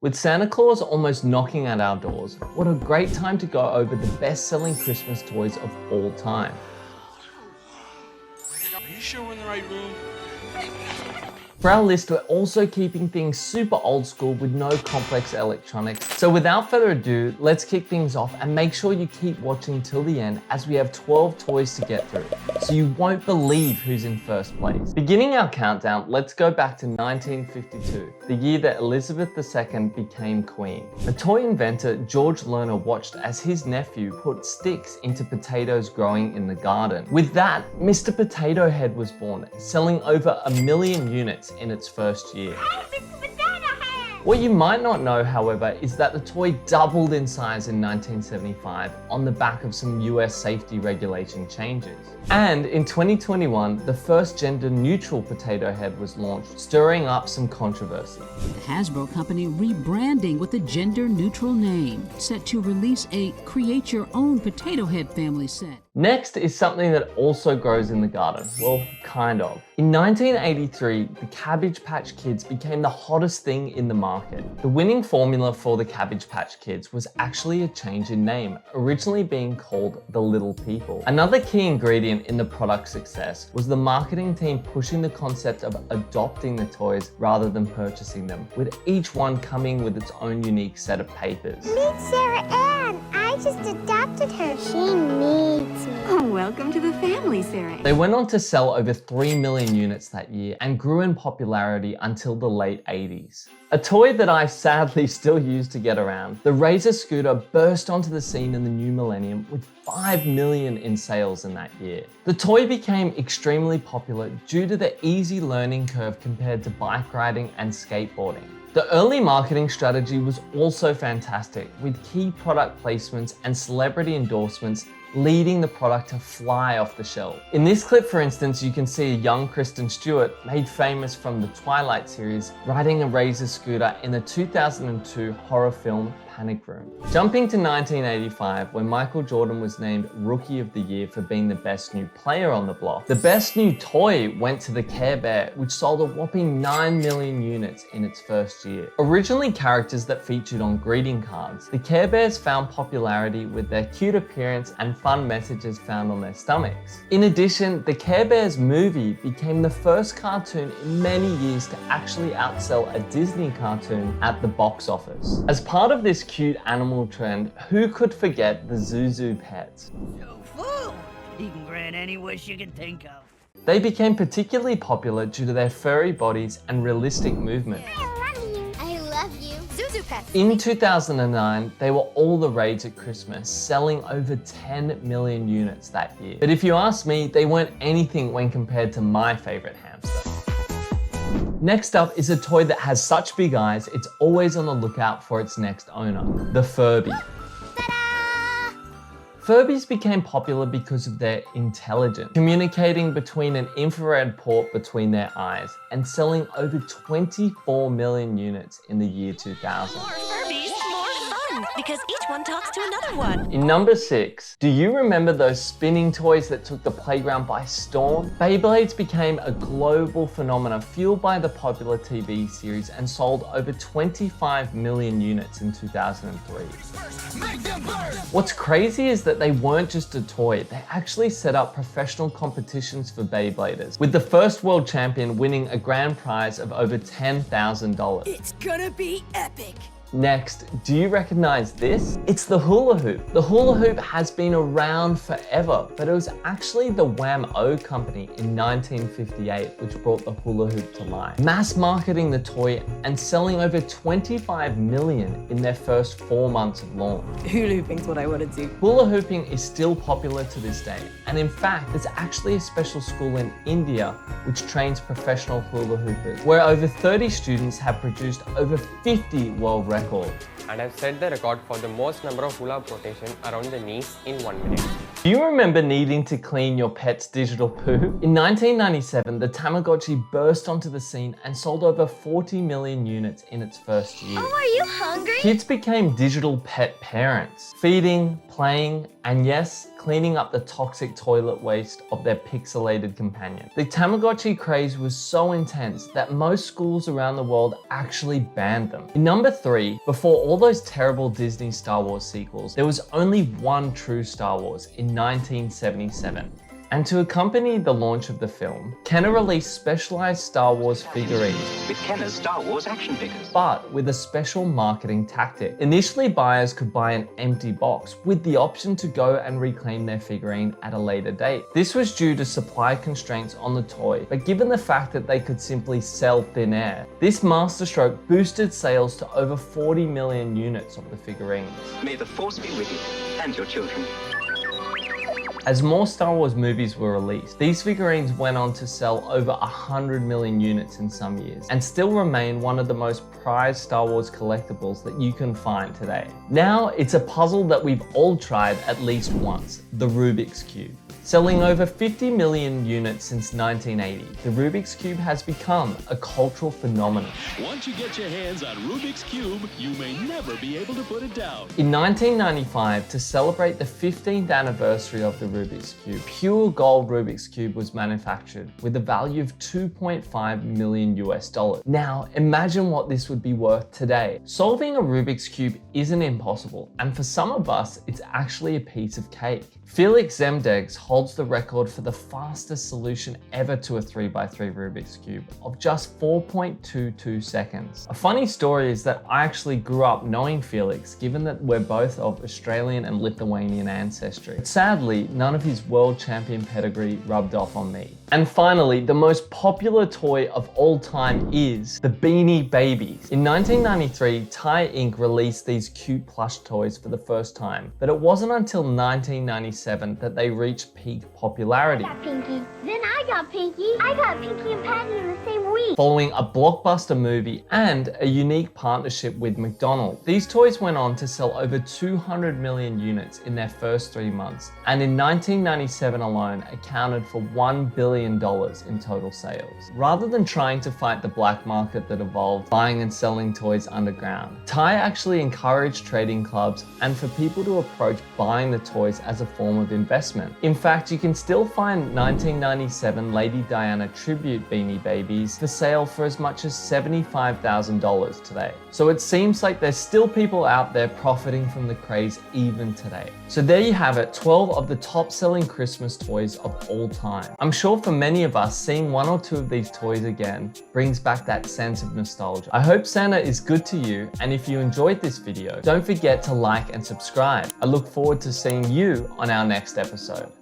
With Santa Claus almost knocking at our doors, what a great time to go over the best-selling Christmas toys of all time. Are you sure we're in the right room? For our list, we're also keeping things super old school with no complex electronics. So without further ado, let's kick things off and make sure you keep watching till the end as we have 12 toys to get through, so you won't believe who's in first place. Beginning our countdown, let's go back to 1952, the year that Elizabeth II became queen. A toy inventor, George Lerner, watched as his nephew put sticks into potatoes growing in the garden. With that, Mr. Potato Head was born, selling over 1 million units in its first year. What you might not know, however, is that the toy doubled in size in 1975 on the back of some US safety regulation changes. And in 2021, the first gender-neutral potato head was launched, stirring up some controversy. The Hasbro company rebranding with a gender-neutral name, set to release a create-your-own potato head family set. Next is something that also grows in the garden. Well, kind of. In 1983, the Cabbage Patch Kids became the hottest thing in the market. The winning formula for the Cabbage Patch Kids was actually a change in name, originally being called the Little People. Another key ingredient in the product's success was the marketing team pushing the concept of adopting the toys rather than purchasing them, with each one coming with its own unique set of papers. Meet Sarah Ann. I just adopted her. She needs me. Oh, welcome to the family, Sarah. They went on to sell over 3 million units that year and grew in popularity until the late 80s. A toy that I sadly still use to get around, the Razor scooter burst onto the scene in the new millennium with 5 million in sales in that year. The toy became extremely popular due to the easy learning curve compared to bike riding and skateboarding. The early marketing strategy was also fantastic, with key product placements and celebrity endorsements leading the product to fly off the shelf. In this clip, for instance, you can see a young Kristen Stewart, made famous from the Twilight series, riding a Razor scooter in the 2002 horror film Panic Room. Jumping to 1985, when Michael Jordan was named Rookie of the Year for being the best new player on the block, the best new toy went to the Care Bear, which sold a whopping 9 million units in its first year. Originally characters that featured on greeting cards, the Care Bears found popularity with their cute appearance and fun messages found on their stomachs. In addition, the Care Bears movie became the first cartoon in many years to actually outsell a Disney cartoon at the box office. As part of this cute animal trend, who could forget the Zhu Zhu Pets? So full! You can grant any wish you can think of. They became particularly popular due to their furry bodies and realistic movement. I love you. Zhu Zhu Pets. In 2009, they were all the rage at Christmas, selling over 10 million units that year. But if you ask me, they weren't anything when compared to my favorite hamster. Next up is a toy that has such big eyes, it's always on the lookout for its next owner, the Furby. Ta-da! Furbies became popular because of their intelligence, communicating between an infrared port between their eyes and selling over 24 million units in the year 2000. More Furbies, more fun, because each one talks to another one. In number 6, do you remember those spinning toys that took the playground by storm? Beyblades became a global phenomenon fueled by the popular TV series and sold over 25 million units in 2003. What's crazy is that they weren't just a toy, they actually set up professional competitions for Beybladers, with the first world champion winning a grand prize of over $10,000. It's gonna be epic. Next, do you recognize this? It's the hula hoop. The hula hoop has been around forever, but it was actually the Wham-O company in 1958 which brought the hula hoop to life, mass marketing the toy and selling over 25 million in their first 4 months of launch. Hula hooping's what I want to do. Hula hooping is still popular to this day, and in fact, there's actually a special school in India which trains professional hula hoopers, where over 30 students have produced over 50 world records. And I've set the record for the most number of hula hoop rotation around the knees in 1 minute. Do you remember needing to clean your pet's digital poo? In 1997, the Tamagotchi burst onto the scene and sold over 40 million units in its first year. Oh, are you hungry? Kids became digital pet parents, feeding, playing, and yes, cleaning up the toxic toilet waste of their pixelated companion. The Tamagotchi craze was so intense that most schools around the world actually banned them. In number 3, before all those terrible Disney Star Wars sequels, there was only one true Star Wars in 1977. And to accompany the launch of the film, Kenner released specialized Star Wars figurines with Kenner's Star Wars action figures, but with a special marketing tactic. Initially, buyers could buy an empty box with the option to go and reclaim their figurine at a later date. This was due to supply constraints on the toy, but given the fact that they could simply sell thin air, this masterstroke boosted sales to over 40 million units of the figurines. May the Force be with you and your children. As more Star Wars movies were released, these figurines went on to sell over 100 million units in some years, and still remain one of the most prized Star Wars collectibles that you can find today. Now, it's a puzzle that we've all tried at least once, the Rubik's Cube. Selling over 50 million units since 1980, the Rubik's Cube has become a cultural phenomenon. Once you get your hands on Rubik's Cube, you may never be able to put it down. In 1995, to celebrate the 15th anniversary of the Rubik's Cube, pure gold Rubik's Cube was manufactured with a value of $2.5 million US. Now, imagine what this would be worth today. Solving a Rubik's Cube isn't impossible, and for some of us, it's actually a piece of cake. Felix Zemdegs holds the record for the fastest solution ever to a 3x3 Rubik's Cube of just 4.22 seconds. A funny story is that I actually grew up knowing Felix, given that we're both of Australian and Lithuanian ancestry. But sadly, none of his world champion pedigree rubbed off on me. And finally, the most popular toy of all time is the Beanie Babies. In 1993, Thai Inc. released these cute plush toys for the first time, but it wasn't until 1997 that they reached peak popularity. I got Pinky. Then I got Pinky. I got Pinky and Patty in the same week. Following a blockbuster movie and a unique partnership with McDonald's, these toys went on to sell over 200 million units in their first 3 months, and in 1997 alone accounted for $1 billion in total sales. Rather than trying to fight the black market that evolved buying and selling toys underground, Thai actually encouraged trading clubs and for people to approach buying the toys as a form of investment. In fact, you can still find 1997 Lady Diana tribute Beanie Babies for sale for as much as $75,000 today. So it seems like there's still people out there profiting from the craze even today. So there you have it, 12 of the top selling Christmas toys of all time. I'm sure for many of us, seeing one or two of these toys again brings back that sense of nostalgia. I hope Santa is good to you, and if you enjoyed this video, don't forget to like and subscribe. I look forward to seeing you on our next episode.